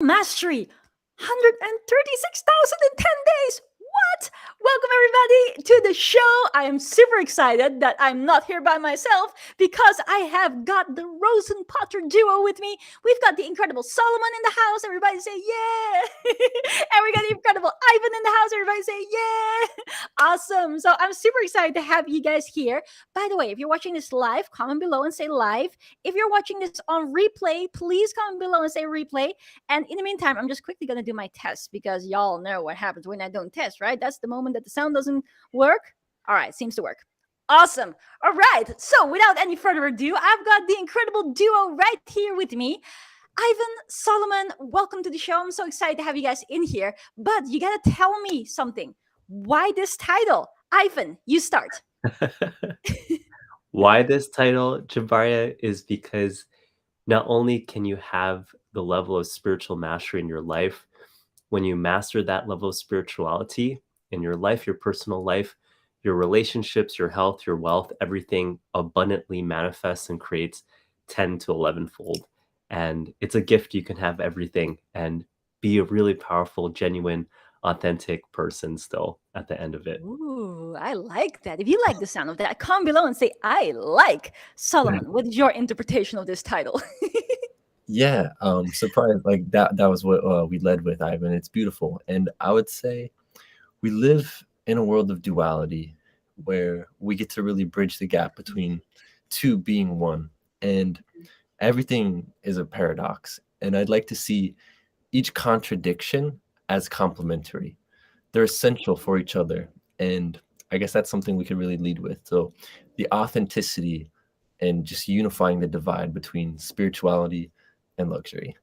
Mastery 136,010 days. What? Welcome everybody to the show. I am super excited that I'm not here by myself because I have got the Rosen Potter duo with me. We've got the incredible Solomon in the house. Everybody say yeah. And we got the incredible Ivan in the house. Everybody say yeah. Awesome. So I'm super excited to have you guys here. By the way, if you're watching this live, comment below and say live. If you're watching this on replay, please comment below and say replay. And in the meantime, I'm just quickly going to do my test because y'all know what happens when I don't test, right? That's the moment that the sound doesn't work. All right, seems to work. Awesome. All right. So without any further ado, I've got the incredible duo right here with me. Ivan, Solomon, welcome to the show. I'm so excited to have you guys in here. But you got to tell me something. Why this title? Ivan, you start. Why this title, Tjibaria, is because not only can you have the level of spiritual mastery in your life, when you master that level of spirituality in your life, your personal life, your relationships, your health, your wealth, everything abundantly manifests and creates 10 to 11 fold. And it's a gift. You can have everything and be a really powerful, genuine, authentic person still at the end of it. Ooh, I like that. If you like the sound of that, comment below and say, I like. Solomon, what is your interpretation of this title? Yeah, surprised like that was what we led with, Ivan. It's beautiful. And I would say we live in a world of duality where we get to really bridge the gap between two being one. And everything is a paradox. And I'd like to see each contradiction as complementary. They're essential for each other. And I guess that's something we could really lead with. So the authenticity and just unifying the divide between spirituality and luxury.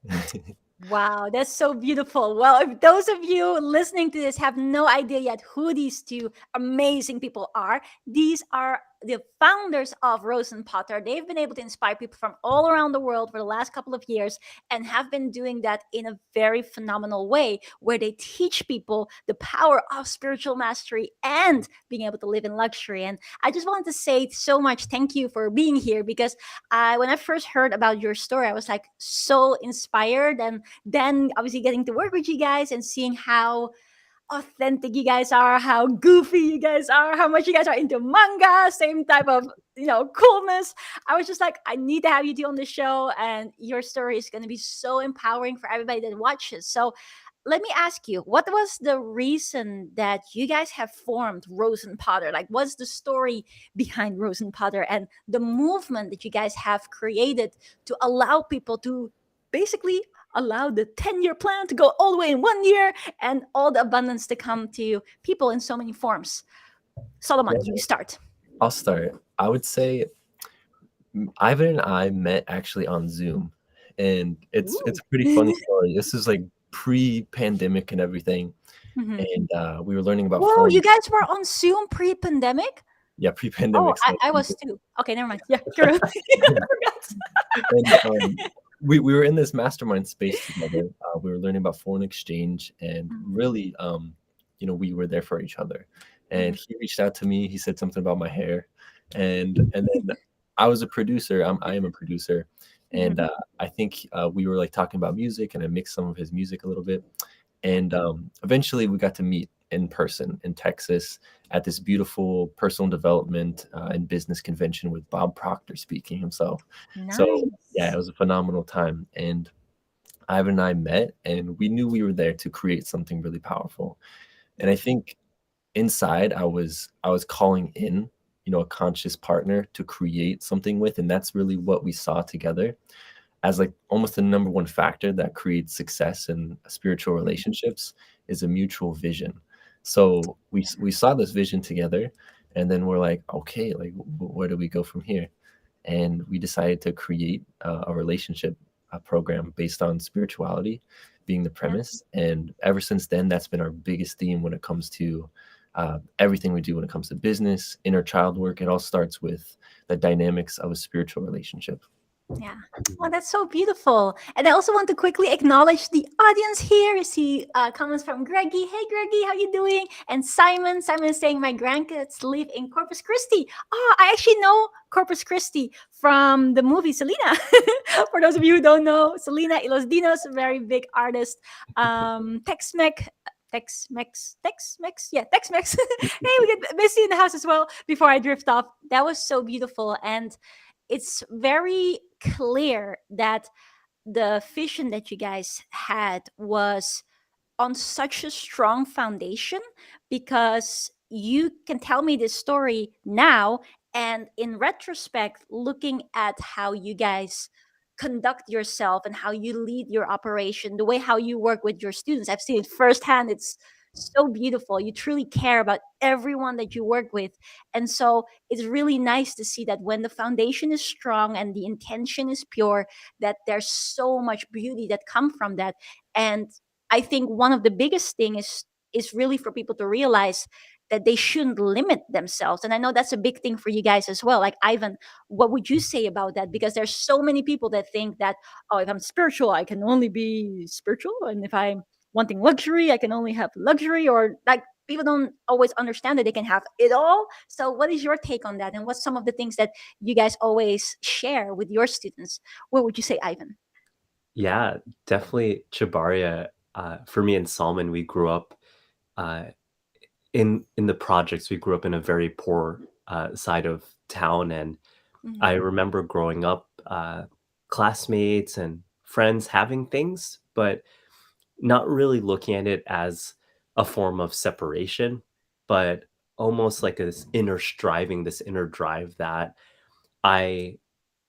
Wow, that's so beautiful. Well, if those of you listening to this have no idea yet who these two amazing people are, these are the founders of Rosen Potter. They've been able to inspire people from all around the world for the last couple of years and have been doing that in a very phenomenal way where they teach people the power of spiritual mastery and being able to live in luxury. And I just wanted to say so much thank you for being here because when I first heard about your story, I was like so inspired. And then obviously getting to work with you guys and seeing how authentic you guys are, how goofy you guys are, how much you guys are into manga, same type of coolness. I was just like, I need to have you two on the show, and your story is going to be so empowering for everybody that watches. So let me ask you, what was the reason that you guys have formed Rosen Potter? Like, what's the story behind Rosen Potter and the movement that you guys have created to allow people to basically allow the 10-year plan to go all the way in 1 year and all the abundance to come to people in so many forms? Solomon, Yeah, you start. I'll start. I would say Ivan and I met actually on Zoom, and it's Ooh. a pretty funny story. This is like pre-pandemic and everything, Mhm. and we were learning about Whoa, foreign. you guys were on Zoom pre-pandemic? Yeah, Oh, pre-pandemic. So I was too. Okay, never mind. Yeah, go ahead. I and forgot. we were in this mastermind space together. We were learning about foreign exchange, and really, we were there for each other. And Mhm. he reached out to me. He said something about my hair, and then I was a producer. I am a producer, and Mhm. I think we were like talking about music, and I mixed some of his music a little bit. And eventually, we got to meet in person in Texas at this beautiful personal development and business convention with Bob Proctor speaking himself. So yeah, it Nice. was a phenomenal time. And Ivan and I met, and we knew we were there to create something really powerful. And I think inside, I was calling in, a conscious partner to create something with, and that's really what we saw together as like almost the number one factor that creates success in spiritual relationships is a mutual vision. So we saw this vision together, and then we're like, okay, like where do we go from here? And we decided to create a relationship program based on spirituality being the Yeah. premise. And ever since then, that's been our biggest theme when it comes to everything we do when it comes to business, inner child work. It all starts with the dynamics of a spiritual relationship. Yeah. Oh, Mhm. that's so beautiful. And I also want to quickly acknowledge the audience here. I see comments from Greggy. Hey, Greggy, how you doing? And Simon. Simon is saying my grandkids live in Corpus Christi. Oh, I actually know Corpus Christi from the movie Selena. For those of you who don't know, Selena y los Dinos, a very big artist. Tex-Mex. Tex-Mex, yeah, Tex-Mex. Hey, we get busy in the house as well. Before I drift off, that was so beautiful, and it's very clear that the vision that you guys had was on such a strong foundation, because you can tell me this story now, and in retrospect, looking at how you guys conduct yourself and how you lead your operation, the way how you work with your students, I've seen it firsthand. It's so beautiful. You truly care about everyone that you work with. And so it's really nice to see that when the foundation is strong and the intention is pure, that there's so much beauty that come from that. And I think one of the biggest thing is really for people to realize that they shouldn't limit themselves. And I know that's a big thing for you guys as well. Like Ivan, what would you say about that? Because there's so many people that think that, oh, if I'm spiritual, I can only be spiritual, and if I'm wanting luxury, I can only have luxury, or like people don't always understand that they can have it all. So what is your take on that? And what's some of the things that you guys always share with your students? What would you say, Ivan? Yeah, definitely Tjibaria. For me and Salman, we grew up uh, in the projects. We grew up in a very poor side of town, and Mm, I remember growing up, classmates and friends having things, but not really looking at it as a form of separation, but almost like this inner striving, this inner drive that I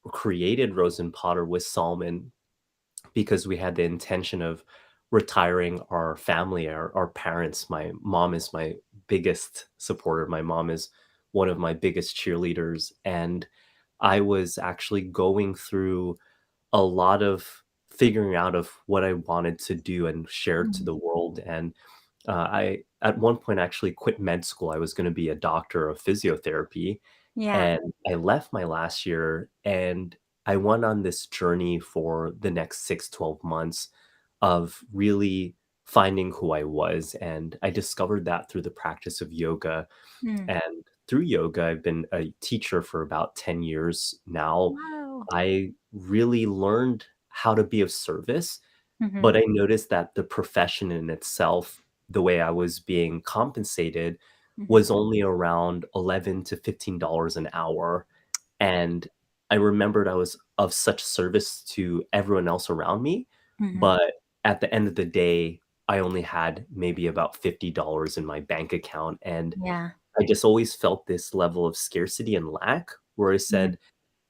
created Rosen Potter with Salman because we had the intention of retiring our family, our parents. My mom is my biggest supporter. My mom is one of my biggest cheerleaders. And I was actually going through a lot of figuring out of what I wanted to do and share to mm, the world. And I, at one point, actually quit med school. I was going to be a doctor of physiotherapy, yeah. and I left my last year, and I went on this journey for the next 6, 12 months of really finding who I was. And I discovered that through the practice of yoga. Mm. And through yoga, I've been a teacher for about 10 years now. Wow. I really learned how to be of service, Mhm. but I noticed that the profession in itself, the way I was being compensated, Mhm. was only around 11 to $15 an hour. And I remembered I was of such service to everyone else around me, Mhm. but at the end of the day, I only had maybe about $50 in my bank account, and Yeah. I just always felt this level of scarcity and lack where I Mm. said,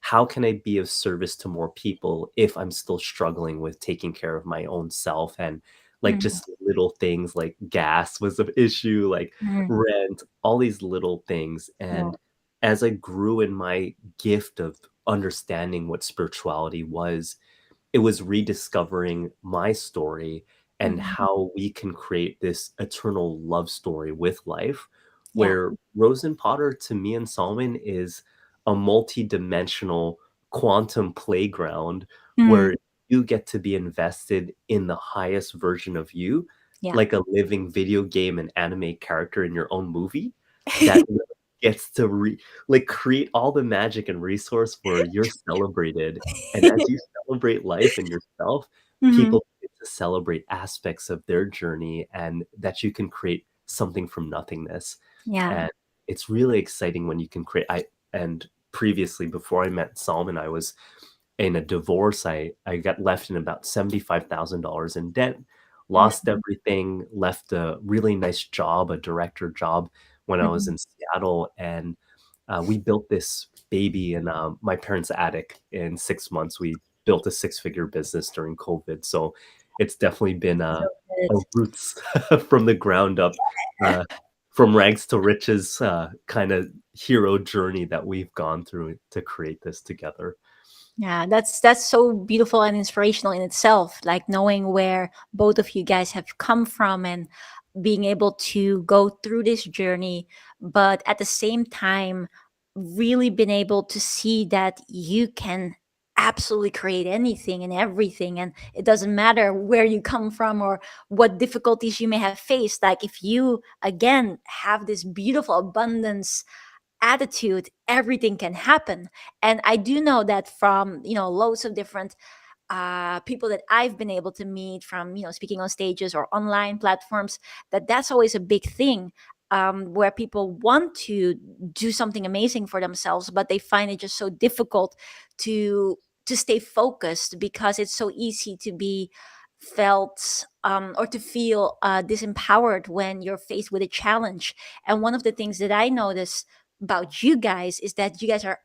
how can I be of service to more people if I'm still struggling with taking care of my own self? And like Mhm. just little things like gas was an issue, like Mhm. rent, all these little things. Yeah. And as I grew in my gift of understanding what spirituality was, it was rediscovering my story and Mhm. how we can create this eternal love story with life, Yeah. where Rose and Potter to me and Solomon is a multi-dimensional quantum playground Mm. where you get to be invested in the highest version of you, Yeah. like a living video game and anime character in your own movie that gets to like create all the magic and resource where you're celebrated. And as you celebrate life and yourself, Mhm. people get to celebrate aspects of their journey and that you can create something from nothingness. Yeah. And it's really exciting when you can create. And previously, before I met Salman, I was in a divorce. I got left in about $75,000 in debt, lost Mhm. everything, left a really nice job, a director job when I was Mhm. in Seattle, and we built this baby in my parents' attic in 6 months. We built a six-figure business during COVID, so it's definitely been So a good. roots from the ground up, uh, from rags to riches kind of hero journey that we've gone through to create this together. Yeah, that's so beautiful and inspirational in itself. Like knowing where both of you guys have come from and being able to go through this journey, but at the same time, really been able to see that you can absolutely create anything and everything, and it doesn't matter where you come from or what difficulties you may have faced. Like, if you again have this beautiful abundance attitude, everything can happen. And I do know that from, loads of different people that I've been able to meet from, speaking on stages or online platforms, that's always a big thing, where people want to do something amazing for themselves, but they find it just so difficult to stay focused, because it's so easy to be felt, or to feel disempowered when you're faced with a challenge. And one of the things that I notice about you guys is that you guys are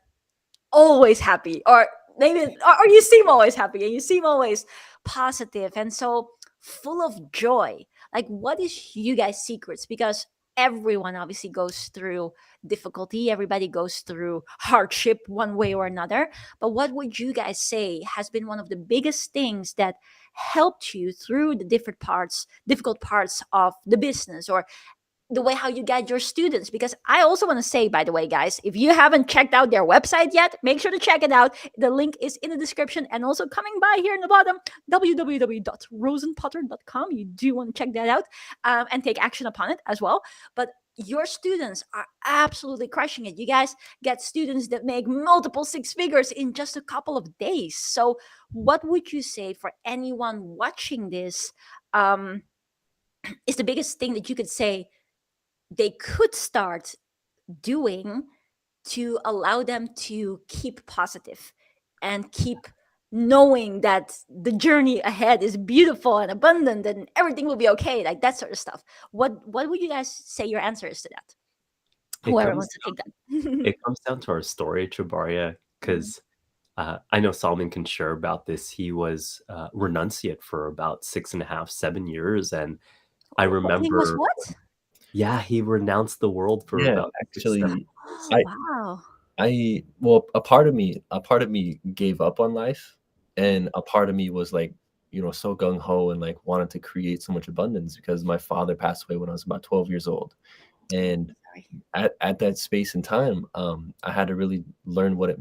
always happy, or maybe, or you seem always happy, and you seem always positive and so full of joy. Like, what is you guys secrets? Because everyone obviously goes through difficulty, everybody goes through hardship one way or another, but what would you guys say has been one of the biggest things that helped you through the difficult parts of the business, or the way how you guide your students? Because I also want to say, by the way, guys, if you haven't checked out their website yet, make sure to check it out. The link is in the description, and also coming by here in the bottom, www.rosenpotter.com. You do want to check that out, and take action upon it as well. But your students are absolutely crushing it. You guys get students that make multiple six figures in just a couple of days. So what would you say for anyone watching this, um, is the biggest thing that you could say they could start doing to allow them to keep positive and keep knowing that the journey ahead is beautiful and abundant and everything will be okay, like that sort of stuff? What would you guys say your answer is to that? It Whoever comes wants to take that. it comes down to our story, Tjibaria, Mhm. because I know Solomon can share about this. He was renunciate for about 6.5, 7 years, and I He was remember, what? yeah, he renounced the world for Yeah, about 6, 7. actually, Oh, I wow. well, a part of me gave up on life, and a part of me was like, so gung ho and like wanted to create so much abundance because my father passed away when I was about 12 years old. And Sorry. at that space and time, I had to really learn what it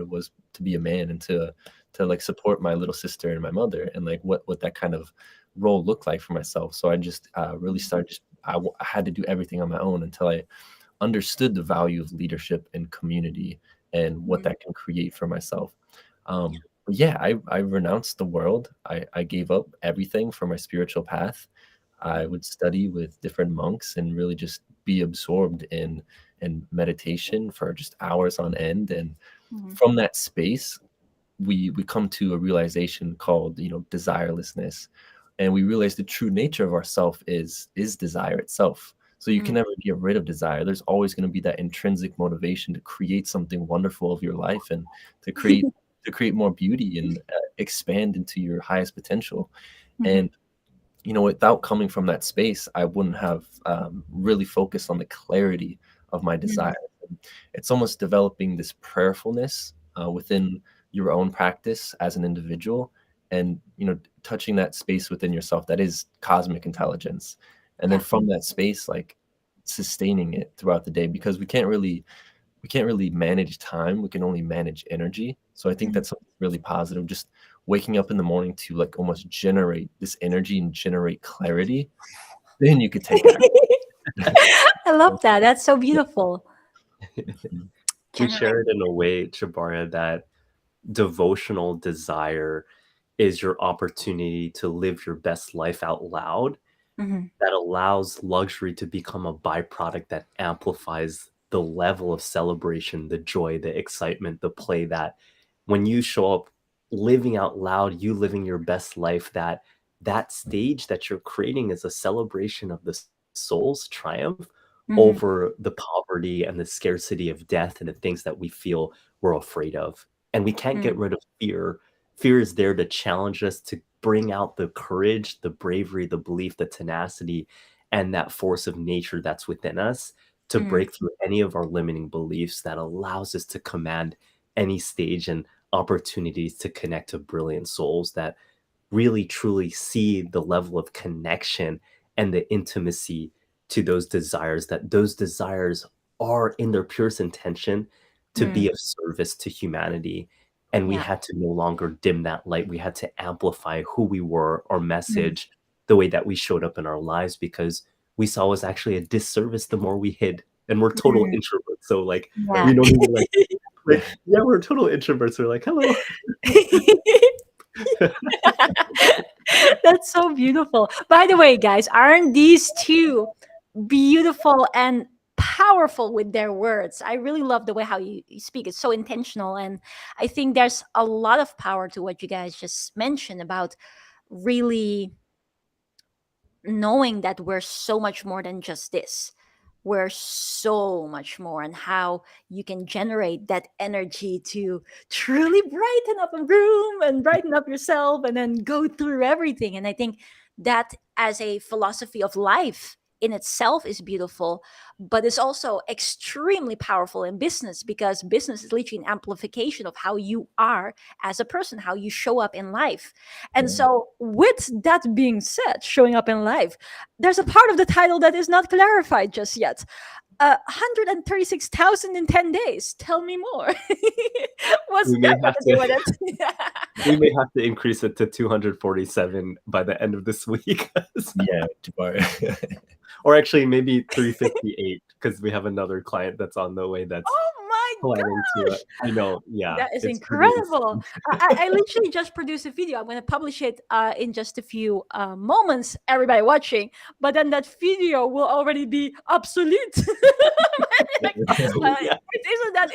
was to be a man and to like support my little sister and my mother, and like what that kind of role looked like for myself. So I just really started just I had to do everything on my own until I understood the value of leadership and community and what Mhm. that can create for myself. But yeah, I renounced the world. I gave up everything for my spiritual path. I would study with different monks and really just be absorbed in meditation for just hours on end. And Mhm. from that space, we come to a realization called, desirelessness, and we realize the true nature of ourself is desire itself. So you can Mhm. never get rid of desire. There's always going to be that intrinsic motivation to create something wonderful of your life and to create to create more beauty and expand into your highest potential. Mhm. And without coming from that space, I wouldn't have really focused on the clarity of my Mhm. desire. It's almost developing this prayerfulness within your own practice as an individual, and touching that space within yourself that is cosmic intelligence, and then Yeah. from that space, like sustaining it throughout the day, because we can't really manage time. We can only manage energy. So I think Mhm. that's something really positive. Just waking up in the morning to like almost generate this energy and generate clarity, then you could take action. I love that. That's so beautiful. We Generate. share it in a way, Chabaria, that devotional desire is your opportunity to live your best life out loud, Mhm. that allows luxury to become a byproduct that amplifies the level of celebration, the joy, the excitement, the play, that when you show up living out loud, you living your best life, that stage that you're creating is a celebration of the soul's triumph Mhm. over the poverty and the scarcity of death and the things that we feel we're afraid of. And we can't get Mhm. rid of fear. Fear is there to challenge us, to bring out the courage, the bravery, the belief, the tenacity, and that force of nature that's within us to Mhm. break through any of our limiting beliefs that allows us to command any stage and opportunities to connect to brilliant souls that really truly see the level of connection and the intimacy to those desires, that those desires are in their purest intention to Mhm. be of service to humanity. and we Yeah. had to no longer dim that light. We had to amplify who we were, our Mm. message, the way that we showed up in our lives, because we saw it was actually a disservice the more we hid. And we're total Mm. introverts. So like Yeah. we don't even Yeah. yeah, we're total introverts. We're like, hello. That's so beautiful. By the way, guys, aren't these two beautiful and powerful with their words? I really love the way how you speak. It's so intentional. And I think there's a lot of power to what you guys just mentioned about really knowing that we're so much more than just this. We're so much more, and how you can generate that energy to truly brighten up a room and brighten up yourself and then go through everything. And I think that as a philosophy of life in itself is beautiful, but it's also extremely powerful in business, because business is literally an amplification of how you are as a person, how you show up in life. And Yeah. so, with that being said, showing up in life, there's a part of the title that is not clarified just yet. 136,000 in 10 days. Tell me more. What's We may that got have to do to with it? we may have to increase it to 247 by the end of this week. Yeah, Tjibaria. Or actually maybe 358, because we have another client that's on the way that's Oh my planning to gosh. I know, yeah, That is it's pretty incredible. insane. I literally just produced a video. I'm going to publish it in just a few moments, everybody watching. But then that video will already be obsolete. Like, Absolutely, yeah.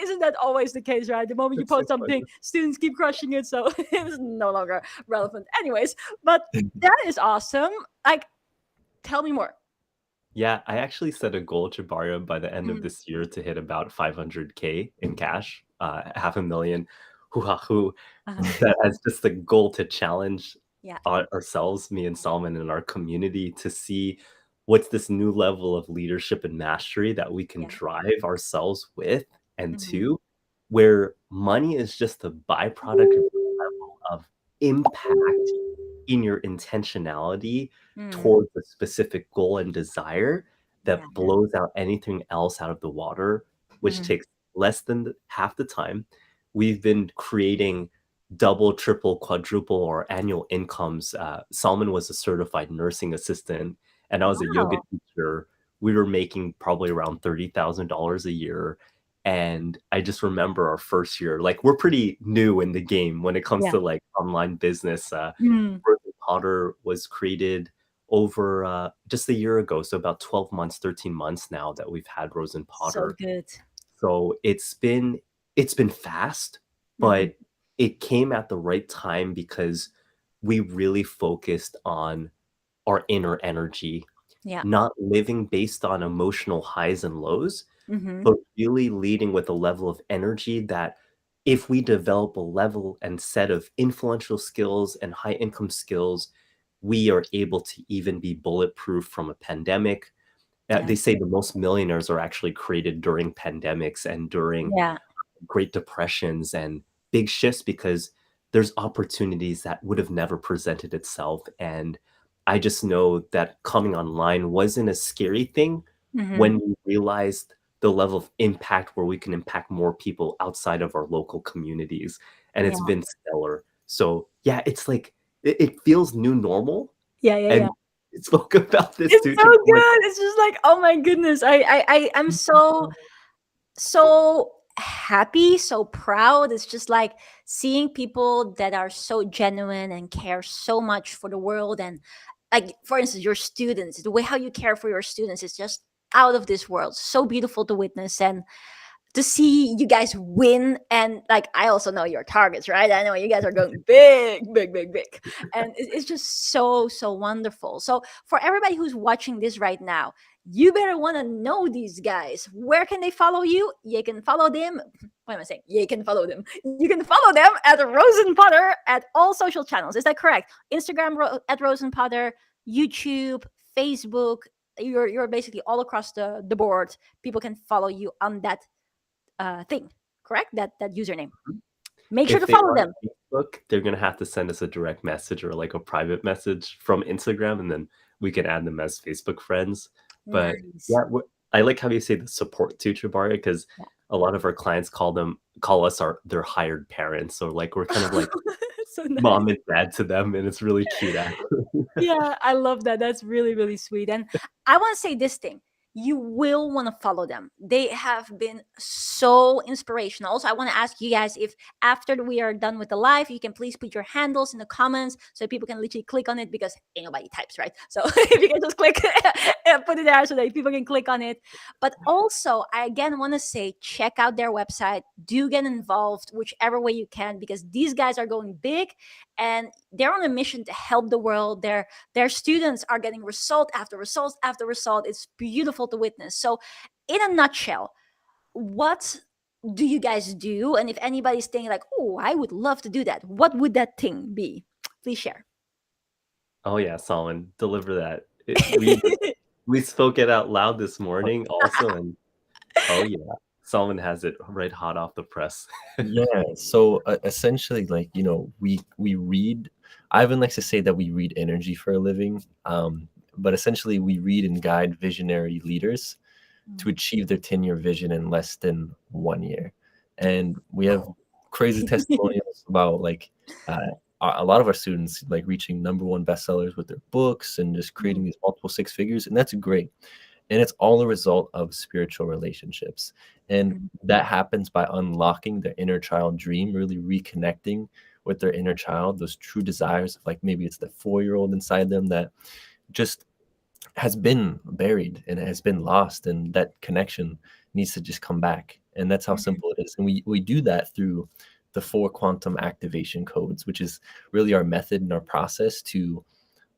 isn't that always the case, right? The moment you It's so post something, funny. students keep crushing it, so it's no longer relevant. Anyways, but that is awesome. Like, tell me more. Yeah, I actually set a goal, Tjibaria, by the end of Mm, this year to hit about 500K in cash, half a million, hoo-ha hoo, uh-huh. that as just a goal to challenge Yeah, ourselves, me and Salman, and our community, to see what's this new level of leadership and mastery that we can yeah. drive ourselves with, and Hmm. two, where money is just a byproduct of your level of impact in your intentionality Mm, towards a specific goal and desire yeah. that blows out anything else out of the water, which Hmm. takes less than half the time. We've been creating double, triple, quadruple or annual incomes. Salman was a certified nursing assistant, and I was a yoga Wow. teacher. We were making probably around $30,000 a year. And I just remember our first year, like we're pretty new in the game when it comes Yeah. to like online business. Mm, Frozen Potter was created over just a year ago, so about 12 months, 13 months now that we've had Rosen so Potter. good. So it's been fast, Hmm. but it came at the right time because we really focused on our inner energy, Yeah. not living based on emotional highs and lows, Hmm. but really leading with a level of energy that if we develop a level and set of influential skills and high income skills, we are able to even be bulletproof from a pandemic. Yeah. They say the most millionaires are actually created during pandemics and during Yeah. Great Depressions and big shifts, because there's opportunities that would have never presented itself. And I just know that coming online wasn't a scary thing Hmm. when we realized the level of impact where we can impact more people outside of our local communities. And it's Yeah. been stellar. So yeah, it's like it feels new normal. Yeah. Yeah. And Yeah. we spoke about this It's too, so Jabari. good. It's just like, oh my goodness. I'm so happy, so proud. It's just like seeing people that are so genuine and care so much for the world. And like, for instance, your students, the way how you care for your students is just out of this world. So beautiful to witness. And to see you guys win, and like, I also know your targets, right? I know you guys are going big, big, big, big, and it's just so wonderful. So for everybody who's watching this right now, you better want to know these guys. Where can they follow you? You can follow them. What am I saying? You can follow them. You can follow them at Rosen Potter at all social channels. Is that correct? Instagram at Rosen Potter, YouTube, Facebook. You're basically all across the board. People can follow you on that thing, correct? That username. Make sure If to they follow are on them. Facebook, they're gonna have to send us a direct message or like a private message from Instagram, and then we can add them as Facebook friends. But Nice. yeah, I like how you say the support too, Tjibaria, because Yeah. a lot of our clients call us their hired parents. So like we're kind of like So nice. mom and dad to them, and it's really cute actually. Yeah, I love that. That's really, really sweet. And I want to say this thing. You will want to follow them. They have been so inspirational. Also, I want to ask you guys if after we are done with the live, you can please put your handles in the comments so people can literally click on it because ain't nobody types, right? So if you can just click and put it there so that people can click on it. But also, I again want to say check out their website. Do get involved whichever way you can because these guys are going big and they're on a mission to help the world. Their students are getting result after result after result. It's beautiful to witness. So in a nutshell, what do you guys do? And if anybody's thinking like, oh, I would love to do that, what would that thing be? Please share. Oh yeah, Solomon, deliver that. We spoke it out loud this morning also, and oh yeah, Solomon has it right hot off the press. Yeah. So essentially, like we read. Ivan likes to say that we read energy for a living, but essentially we read and guide visionary leaders to achieve their 10-year vision in less than 1 year, and we have crazy testimonials about like a lot of our students like reaching #1 bestsellers with their books and just creating these multiple six figures, and that's great. And it's all a result of spiritual relationships. And that happens by unlocking their inner child dream, really reconnecting with their inner child, those true desires of like maybe it's the 4-year-old inside them that just has been buried and has been lost. And that connection needs to just come back. And that's how simple it is. And we do that through the 4 quantum activation codes, which is really our method and our process to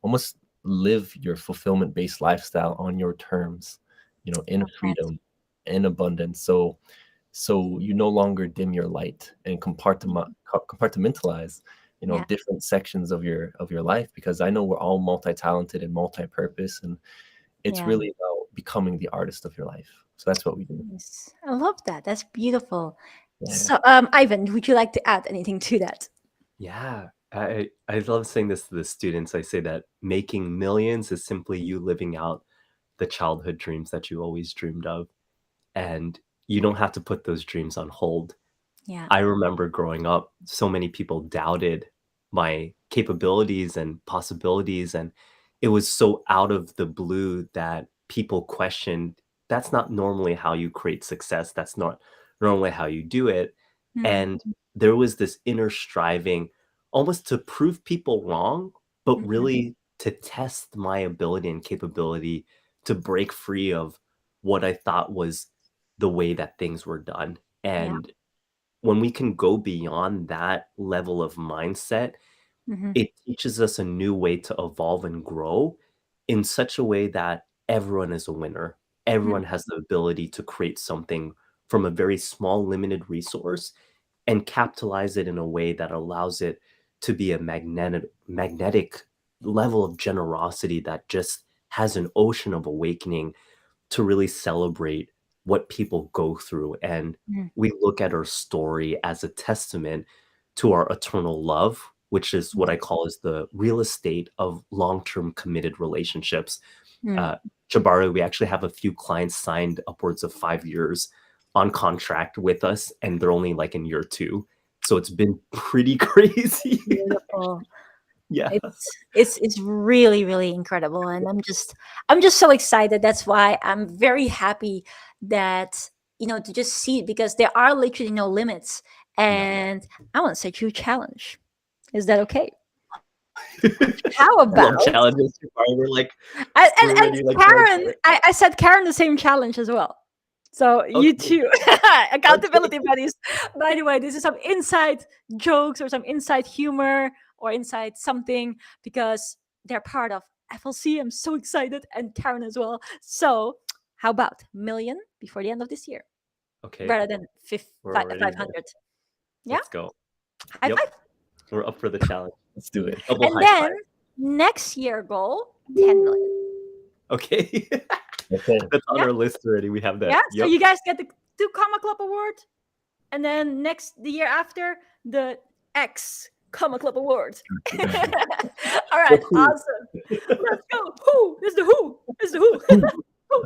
almost live your fulfillment-based lifestyle on your terms, in freedom, in abundance. So you no longer dim your light and compartmentalize, different sections of your life, because I know we're all multi-talented and multi-purpose, and it's really about becoming the artist of your life. So that's what we do. Yes. I love that. That's beautiful. Yeah. So, Ivan, would you like to add anything to that? Yeah, I love saying this to the students. I say that making millions is simply you living out the childhood dreams that you always dreamed of, and you don't have to put those dreams on hold. Yeah. I remember growing up, so many people doubted my capabilities and possibilities, and it was so out of the blue that people questioned, that's not normally how you create success. That's not normally how you do it. And there was this inner striving almost to prove people wrong, but really to test my ability and capability to break free of what I thought was the way that things were done. And when we can go beyond that level of mindset, it teaches us a new way to evolve and grow in such a way that everyone is a winner. Everyone has the ability to create something from a very small, limited resource and capitalize it in a way that allows it to be a magnetic level of generosity that just has an ocean of awakening to really celebrate what people go through. And we look at our story as a testament to our eternal love, which is what I call is the real estate of long-term committed relationships. Tjibaria, we actually have a few clients signed upwards of 5 years on contract with us, and they're only like in year 2. So it's been pretty crazy. Beautiful. Yeah. It's really, really incredible. And I'm just so excited. That's why I'm very happy that, to just see it, because there are literally no limits. And I want to set you a challenge. Is that okay? How about challenges? We're like, and already, like, Karen? I said Karen the same challenge as well. So you too, accountability buddies. By the way, this is some inside jokes or some inside humor or inside something because they're part of FLC. I'm so excited, and Karen as well. So how about million before the end of this year? Okay. Rather than We're already there. 500. Yeah. Let's go. High five. We're up for the challenge. Let's do it. Double And high then five. next year goal 10 million. Okay. Okay. That's on our list already. We have that. Yeah. So Yep. you guys get the 2 Comma Club Award, and then the year after, the X Comma Club Award. All right, Who? awesome. Let's go. Who? It's the who. It's the who. Who?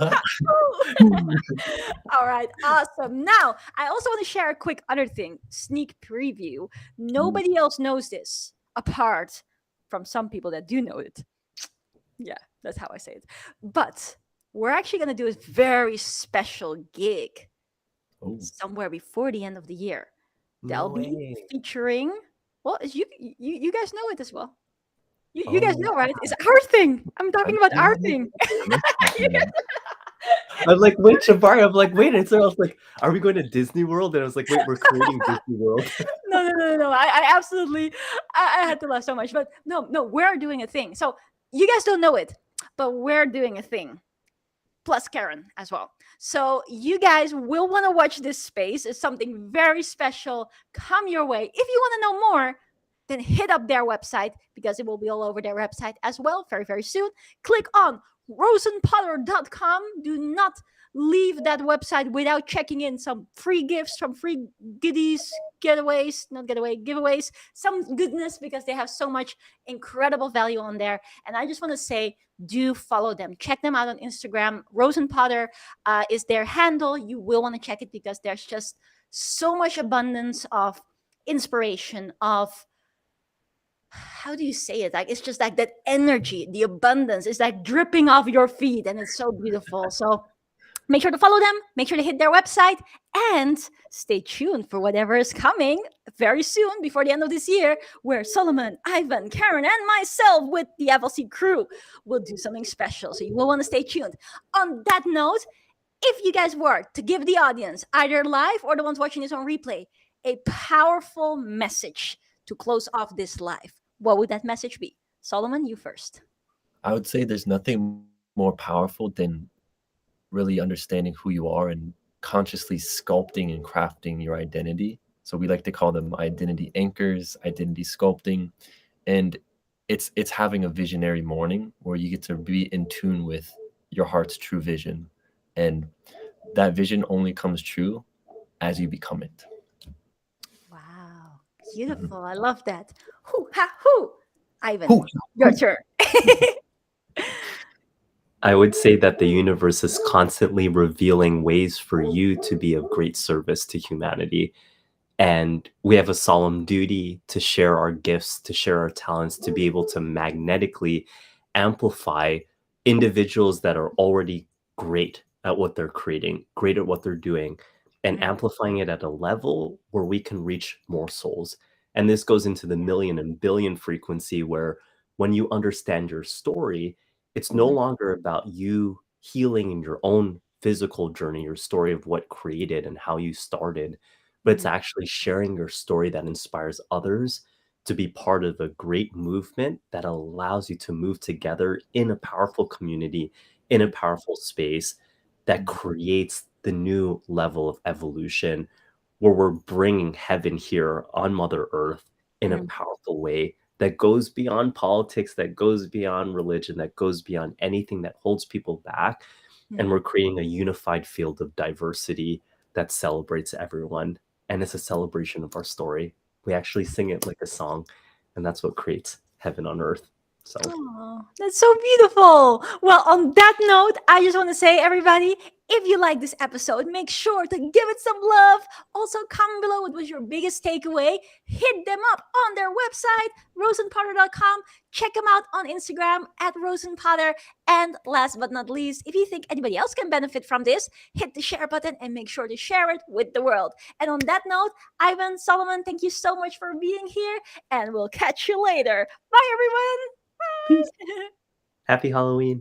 All right, awesome. Now, I also want to share a quick other thing, sneak preview. Nobody else knows this apart from some people that do know it. Yeah, that's how I say it. But we're actually going to do a very special gig Oh, somewhere before the end of the year. No They'll be way. featuring, well, you guys know it as well. You guys Oh, know, right? It's our thing. I'm talking about our I'm thing. I'm excited. I'm like, wait, Tjibaria. I'm like, wait. And so I was like, are we going to Disney World? And I was like, wait, we're creating Disney World. No. I absolutely, I had to laugh so much. But no, we're doing a thing. So you guys don't know it, but we're doing a thing. Plus Karen as well. So you guys will want to watch this space. It's something very special. Come your way. If you want to know more, then hit up their website because it will be all over their website as well very, very soon. Click on rosenpotter.com. Do not leave that website without checking in some free gifts, some free goodies, getaways, not getaway, giveaways, some goodness because they have so much incredible value on there. And I just want to say, do follow them. Check them out on Instagram. Rosenpotter is their handle. You will want to check it because there's just so much abundance of inspiration, of how do you say it? Like it's just like that energy, the abundance is like dripping off your feet, and it's so beautiful. So make sure to follow them, make sure to hit their website, and stay tuned for whatever is coming very soon before the end of this year, where Solomon, Ivan, Karen, and myself with the FLC crew will do something special. So you will want to stay tuned. On that note, if you guys were to give the audience, either live or the ones watching this on replay, a powerful message to close off this live, what would that message be? Solomon, you first. I would say there's nothing more powerful than really understanding who you are and consciously sculpting and crafting your identity. So we like to call them identity anchors, identity sculpting, and it's having a visionary morning where you get to be in tune with your heart's true vision, and that vision only comes true as you become it. Wow, Mhm. beautiful. I love that. Hoo ha hoo. Ivan, Whew. your turn. I would say that the universe is constantly revealing ways for you to be of great service to humanity. And we have a solemn duty to share our gifts, to share our talents, to be able to magnetically amplify individuals that are already great at what they're creating, great at what they're doing, and Mm, amplifying it at a level where we can reach more souls. And this goes into the million and billion frequency where when you understand your story, it's no mhm, longer about you healing in your own physical journey, your story of what created and how you started, but it's mhm, actually sharing your story that inspires others to be part of a great movement that allows you to move together in a powerful community, in a mm, powerful space that Mm. creates the new level of evolution where we're bringing heaven here on Mother Earth in a mm, powerful way that goes beyond politics, that goes beyond religion, that goes beyond anything that holds people back. And mm. we're creating a unified field of diversity that celebrates everyone. And it's a celebration of our story. We actually sing it like a song, and that's what creates heaven on earth. So Oh, that's so beautiful. Well, on that note, I just want to say, everybody, if you like this episode, make sure to give it some love. Also, comment below what was your biggest takeaway. Hit them up on their website, rosenpotter.com. Check them out on Instagram at rosenpotter. And last but not least, if you think anybody else can benefit from this, hit the share button and make sure to share it with the world. And on that note, Ivan, Solomon, thank you so much for being here, and we'll catch you later. Bye, everyone. peace. Happy Halloween.